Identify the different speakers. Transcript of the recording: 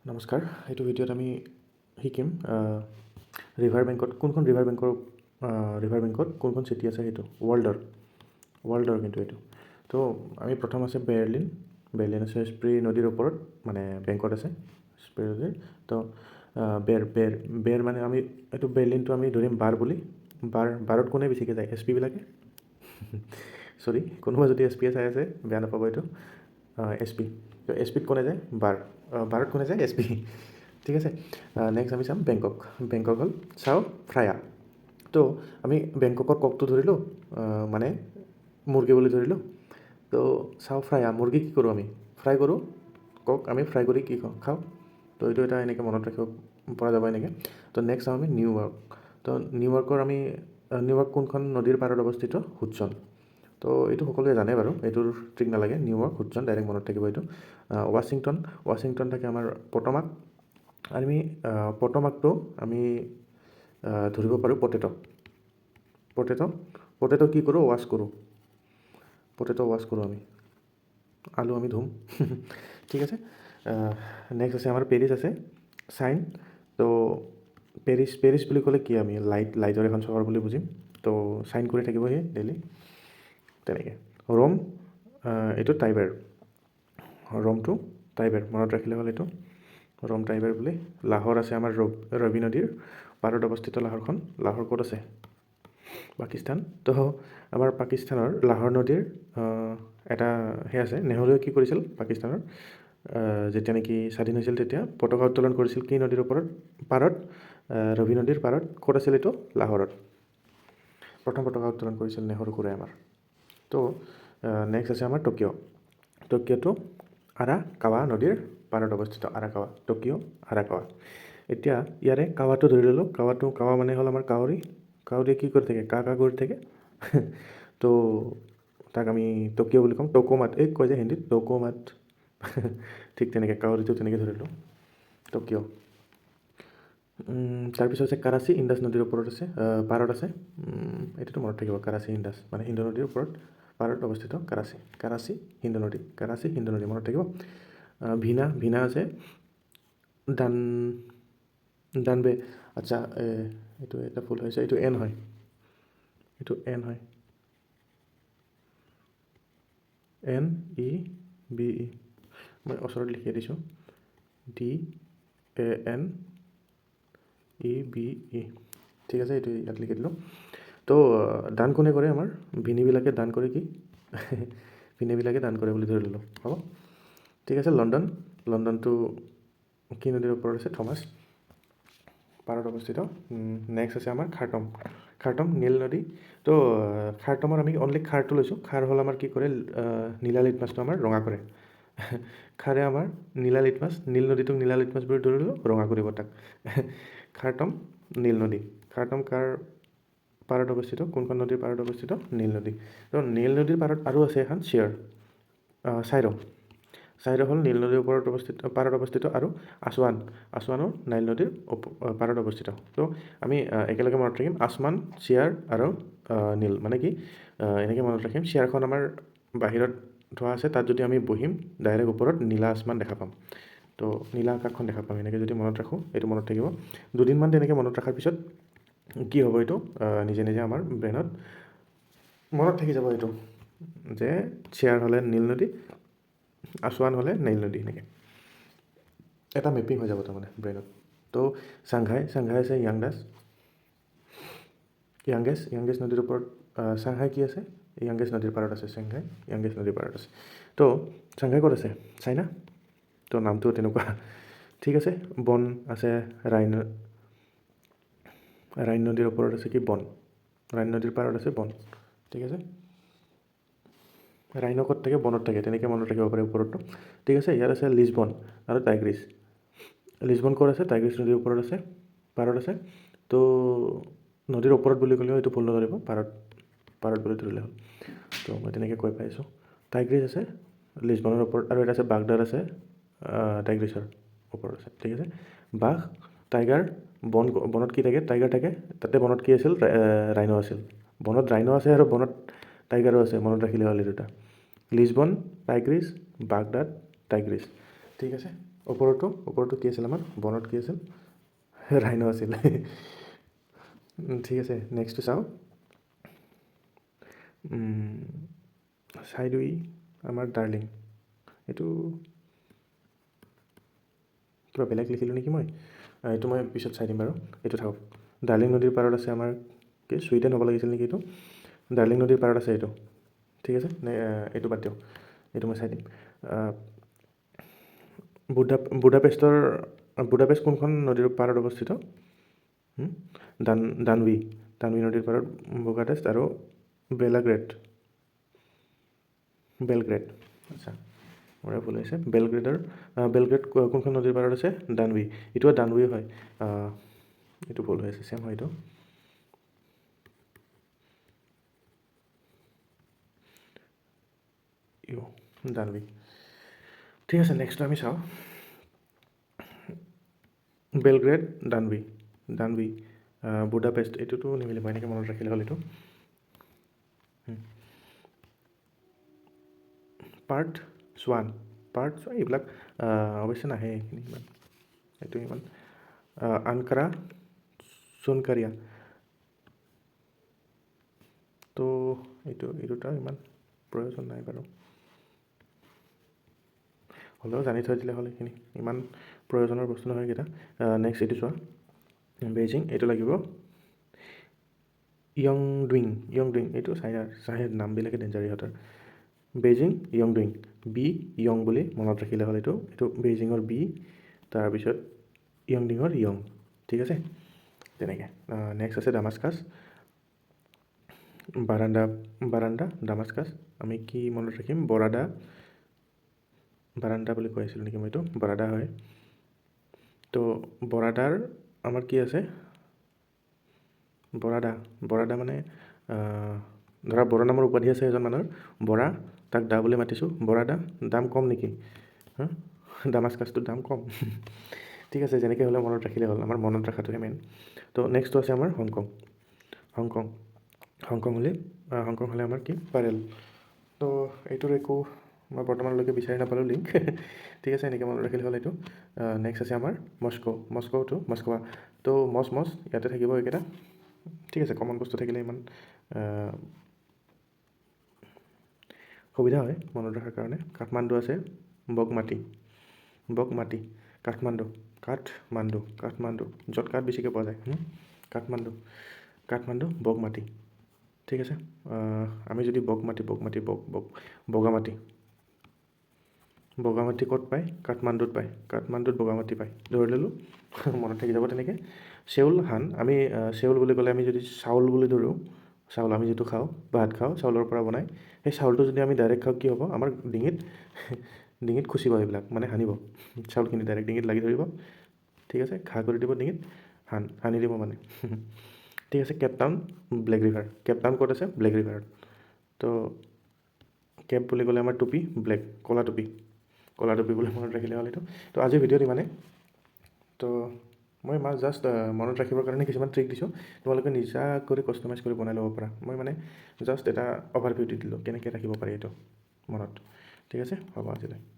Speaker 1: নমস্কাৰ, এইটো ভিডিঅ'ত আমি শিকিম ৰিভাৰ বেংকত কোনখন ৰিভাৰ বেংকত কোনখন চিটি আছে সেইটো ৱৰ্ল্ডৰ কিন্তু এইটো। তো আমি প্ৰথম আছে বেৰ্লিন আছে স্প্ৰী নদীৰ ওপৰত, মানে বেংকত আছে স্প্ৰী নদীৰ। তো বেৰ মানে আমি এইটো বেৰ্লিনটো আমি ধৰিম বাৰ বুলি। বাৰত কোনে বেছিকৈ যায়? এছ পিবিলাকে। চৰি, কোনোবা যদি এছ পিয়ে চাই আছে বেয়া নাপাব এইটো। এছ পি, তো এছ পিত কোনে যায়? বাৰত কোনে যায়? S P. ঠিক আছে। নেক্সট আমি চাম বেংকক হ'ল চাও ফ্ৰায়া। তো আমি বেংককৰ ককটো ধৰিলোঁ, মানে মুৰ্গী বুলি ধৰিলোঁ। তো চাও ফ্ৰায়া, মুৰ্গী কি কৰোঁ? আমি ফ্ৰাই কৰোঁ। কক আমি ফ্ৰাই কৰি কি খাওঁ? তো এইটো এটা এনেকৈ মনত ৰাখিব পৰা যাব এনেকৈ। তো নেক্সট চাওঁ আমি নিউয়ৰ্ক। তো নিউয়ৰ্ক কোনখন নদীৰ পাৰত অৱস্থিত? হুডছন। তো এইটো সকলোৱে জানে বাৰু, এইটোৰ ট্ৰিক নালাগে। নিউয়ৰ্ক হুডছন ডাইৰেক্ট মনত থাকিব এইটো। ৱাশ্বিংটন থাকে আমাৰ পটমাক। আমি পটমাকটো আমি ধৰিব পাৰোঁ পটেটো কি কৰোঁ? ৱাছ কৰোঁ আমি। আলু আমি ধুম। ঠিক আছে। নেক্সট আছে আমাৰ পেৰিছ আছে চাইন। তো পেৰিছ বুলি ক'লে কি? আমি লাইটৰ এখন চহৰ বুলি বুজিম। তো চাইন কৰি থাকিব সি ডেইলি তেনেকৈ। ৰোম, এইটো ৰোমটো টাইবেৰ মনত ৰাখিলে হ'ল এইটো। ৰোম টাইবেৰ বুলি। লাহোৰ আছে আমাৰ ৰবি নদীৰ পাৰত অৱস্থিত লাহোৰখন। লাহোৰ ক'ত আছে? পাকিস্তান। তো আমাৰ পাকিস্তানৰ লাহোৰ নদীৰ এটা আছে, নেহৰুৱে কি কৰিছিল পাকিস্তানৰ যেতিয়া নেকি স্বাধীন হৈছিল তেতিয়া পতাকা উত্তোলন কৰিছিল কি নদীৰ পাৰত? ৰবি নদীৰ পাৰত। ক'ত আছিল এইটো? লাহোৰত প্ৰথম পতাকা উত্তোলন কৰিছিল নেহৰু খুৰাই আমাৰ। তো নেক্সট আছে আমাৰ টকিঅ'টো আৰাকাৱা নদীৰ পাৰত অৱস্থিত। আৰাকাৱা। এতিয়া ইয়াৰে কাৱাটো ধৰি ল'লোঁ। কাৱা মানে হ'ল আমাৰ কাউৰীয়ে কি কৰি থাকে? কা কৰি থাকে। তো তাক আমি টকিঅ' বুলি ক'ম। টকোমাত কয় যে হিন্দীত টকোমাত। ঠিক তেনেকৈ কাউৰীটো তেনেকৈ ধৰিলোঁ টকিঅ'। তাৰপিছত আছে কৰাচী, ইণ্ডাছ নদীৰ ওপৰত আছে, পাৰত আছে। এইটোতো মনত থাকিব, কৰাচী ইণ্ডাছ মানে সিন্ধু নদীৰ ওপৰত পাৰত অৱস্থিত কৰাচী সিন্ধু নদী মনত থাকিব। ভিনা আছে ডানবে। আচ্ছা, এইটো এটা ভুল হৈছে, এইটো এন হয়। NEBE মই ওচৰত লিখি দিছোঁ। DANEBE। ঠিক আছে, এইটো ইয়াত লিখি দিলোঁ। তো দান কোনে কৰে? আমাৰ ভিনিবিলাকে দান কৰে কি? ভিনিবিলাকে দান কৰে বুলি ধৰি ল'লোঁ, হ'ব। ঠিক আছে। লণ্ডনটো কি নদীৰ ওপৰত আছে? থমাছ পাৰত অৱস্থিত। নেক্সট আছে আমাৰ খাৰ্টম নীল নদী। তো খাৰ্টমৰ আমি অনলি খাৰটো লৈছোঁ। খাৰ হ'ল আমাৰ কি কৰে? নীলা লিটমাছটো আমাৰ ৰঙা কৰে। খাৰে আমাৰ নীল নদীটোক নীলা লিটমাছ বুলি ধৰিলোঁ, ৰঙা কৰিব তাক। খাৰ্টম নীল নদী। খাৰ্টম কাৰ পাৰত অৱস্থিত? কোনখন নদীৰ পাৰত অৱস্থিত? নীল নদী। তো নীল নদীৰ পাৰত আৰু আছে এখন চাইৰ হ'ল নীল নদীৰ পাৰত অৱস্থিত। আৰু আসৱানো নাইল নদীৰ পাৰত অৱস্থিত। তো আমি একেলগে মনত ৰাখিম আসমান, চিয়াৰ আৰু নীল মানে কি? এনেকৈ মনত ৰাখিম। চিয়াৰখন আমাৰ বাহিৰত থোৱা আছে, তাত যদি আমি বহিম ডাইৰেক্ট ওপৰত নীলা আসমান দেখা পাম। তো নীলা আকাশখন দেখা পাম। এনেকৈ যদি মনত ৰাখোঁ এইটো মনত থাকিব। দুদিনমান তেনেকৈ মনত ৰখাৰ পিছত কি হ'ব? এইটো নিজে আমাৰ ব্ৰেইনত মনত থাকি যাব এইটো, যে চিয়াৰ হ'লে নীল নদী, আসৱান হ'লে নাইল নদী। এনেকৈ এটা মেপিং হৈ যাব তাৰমানে ব্ৰেইনত। তো চাংঘাই আছে য়াংগেছ নদীৰ ওপৰত। চাংঘাই কি আছে? য়াংগেছ নদীৰ পাৰত আছে। য়াংগেছ নদীৰ পাৰত আছে। তো চাংঘাই ক'ত আছে? চাইনা। তো নামটো তেনেকুৱা। ঠিক আছে। বন আছে ৰাইন নদীৰ ওপৰত আছে কি? ৰাইন নদীৰ পাৰত আছে বন। ঠিক আছে। ৰাইন ক'ত থাকে? বনত থাকে। তেনেকৈ মনত ৰাখিব পাৰে ওপৰতো। ঠিক আছে। ইয়াত আছে লিছবন আৰু টাইগ্ৰিছ। লিছবন ক'ত আছে? টাইগ্ৰিছ নদীৰ ওপৰত আছে, পাৰত আছে। তো নদীৰ ওপৰত বুলি ক'লেও এইটো ভুল নধৰিব, পাৰত বুলি ধৰিলে হ'ল। তো মই তেনেকৈ কৈ পাইছোঁ। টাইগ্ৰিছ আছে লিছবনৰ ওপৰত, আৰু এটা আছে বাগদাদ আছে টাইগ্ৰিছৰ ওপৰত আছে। ঠিক আছে। বাঘ টাইগাৰ, বনত কি থাকে? টাইগাৰ থাকে। তাতে বনত কি আছিল? ৰাইন' আছিল। বনত ৰাইন' আছে আৰু বনত টাইগাৰো আছে, মনত ৰাখিলে হ'ল এই দুটা। Lisbon, Tigris, Baghdad, Tigris. ঠিক আছে। ওপৰতো কি আছিল আমাৰ বনত কি আছিল ৰাইন' আছিল ঠিক আছে নেক্সটটো চাওঁ ছাইড উই আমাৰ ডাৰ্লিং এইটো কিবা বেলেগ লিখিলোঁ নেকি মই এইটো মই পিছত চাই দিম বাৰু এইটো থাকক ডাৰ্লিং নদীৰ পাৰত আছে আমাৰ কি চুইডেন হ'ব লাগিছিল নেকি এইটো ডাৰ্লিং নদীৰ পাৰত আছে এইটো ঠিক আছে এইটো বাদ দিয়ক এইটো মই চাই দিম বুদাপেষ্ট কোনখন নদীৰ পাৰত অৱস্থিত দানৱী নদীৰ পাৰত বুদাপেষ্ট আৰু বেলগ্ৰেড আচ্ছা মোৰ ভুল হৈছে বেলগ্ৰেড কোনখন নদীৰ পাৰত আছে দানৱী এইটো দানৱী হয় এইটো ভুল হৈ আছে চেম হয় এইটো দানৱী ঠিক আছে নেক্সট আমি চাওঁ বেলগ্ৰেড দানৱী বুদাপেষ্ট এইটোতো নিমিলিব এনেকৈ মনত ৰাখিলে হ'ল এইটো পাৰ্ট চোৱান এইবিলাক অৱশ্যে নাহে এইখিনি ইমান এইটো ইমান আনকাৰা সোনকাৰিয়া তো এইটো তাৰ ইমান প্ৰয়োজন নাই বাৰু হ'লেও জানি থৈ দিলে হ'ল এইখিনি ইমান প্ৰয়োজনৰ বস্তু নহয় এইকেইটা নেক্সট এইটো চোৱা বেইজিং এইটো লাগিব ইয়ংডুইং এইটো চাইনাৰ নামবিলাকে ডেঞ্জাৰ ইহঁতৰ বেইজিং ইয়ংডুইং ইয়ং বুলি মনত ৰাখিলে হ'ল এইটো বেইজিঙৰ তাৰপিছত ইয়ংডিঙৰ ইয়ং ঠিক আছে তেনেকৈ নেক্সট আছে ডামাস্কাছ বাৰাণ্ডা ডামাস্কাছ আমি কি মনত ৰাখিম বাৰাণ্ডা বুলি কৈ আছিলোঁ নেকি মই এইটো বৰাদা হয় তো বৰাদাৰ আমাৰ কি আছে বৰাদা মানে ধৰা বৰা নামৰ উপাধি আছে এজন মানুহৰ বৰা তাক দা বুলি মাতিছোঁ বৰাদা দাম কম নেকি ডামাস্কাছটোৰ দাম কম ঠিক আছে যেনেকৈ হ'লে মনত ৰাখিলে হ'ল আমাৰ মনত ৰখাটোহে মেইন তো নেক্সটটো আছে আমাৰ হংকং হ'লে আমাৰ কি পাৰেল তো এইটোৰ একো মই বৰ্তমানলৈকে বিচাৰি নাপালোঁ লিংক ঠিক আছে এনেকৈ মনত ৰাখিলে হ'ল এইটো নেক্সট আছে আমাৰ মস্কোৱা তো মচ ইয়াতে থাকিব এইকেইটা ঠিক আছে কমন বস্তু থাকিলে ইমান সুবিধা হয় মনত ৰখাৰ কাৰণে কাঠমাণ্ডু আছে বগমাটি কাঠমাণ্ডু য'ত কাঠ বেছিকৈ পোৱা যায় কাঠমাণ্ডু বগমাটি ঠিক আছে আমি যদি বগামাটি ক'ত পায় কাঠমাণ্ডুত বগামাটি পায় ধৰি ল'লোঁ মনত থাকি যাব তেনেকৈ চেউল আমি চেউল বুলি ক'লে আমি যদি চাউল বুলি ধৰোঁ চাউল আমি যিটো খাওঁ ভাত খাওঁ চাউলৰ পৰা বনাই সেই চাউলটো যদি আমি ডাইৰেক্ট খাওঁ কি হ'ব আমাৰ ডিঙিত খুচিব এইবিলাক মানে সানিব চাউলখিনি ডাইৰেক্ট ডিঙিত লাগি ধৰিব ঠিক আছে ঘা কৰি দিব ডিঙিত সানি দিব মানে ঠিক আছে কেপটাউন ক'ত আছে ব্লেক ৰিভাৰত তো কেপ বুলি ক'লে আমাৰ টুপি ক'লা টুপি বুলি মনত ৰাখিলে হ'ল এইটো তো আজিৰ ভিডিঅ'ত ইমানে তো মই জাষ্ট মনত ৰাখিবৰ কাৰণে কিছুমান ট্ৰিক দিছোঁ তোমালোকে নিজা কৰি কাষ্টমাইজ কৰি বনাই ল'ব পাৰা মই মানে জাষ্ট এটা অভাৰভিউ দি দিলোঁ কেনেকৈ ৰাখিব পাৰি এইটো মনত ঠিক আছে হ'ব আজিলৈ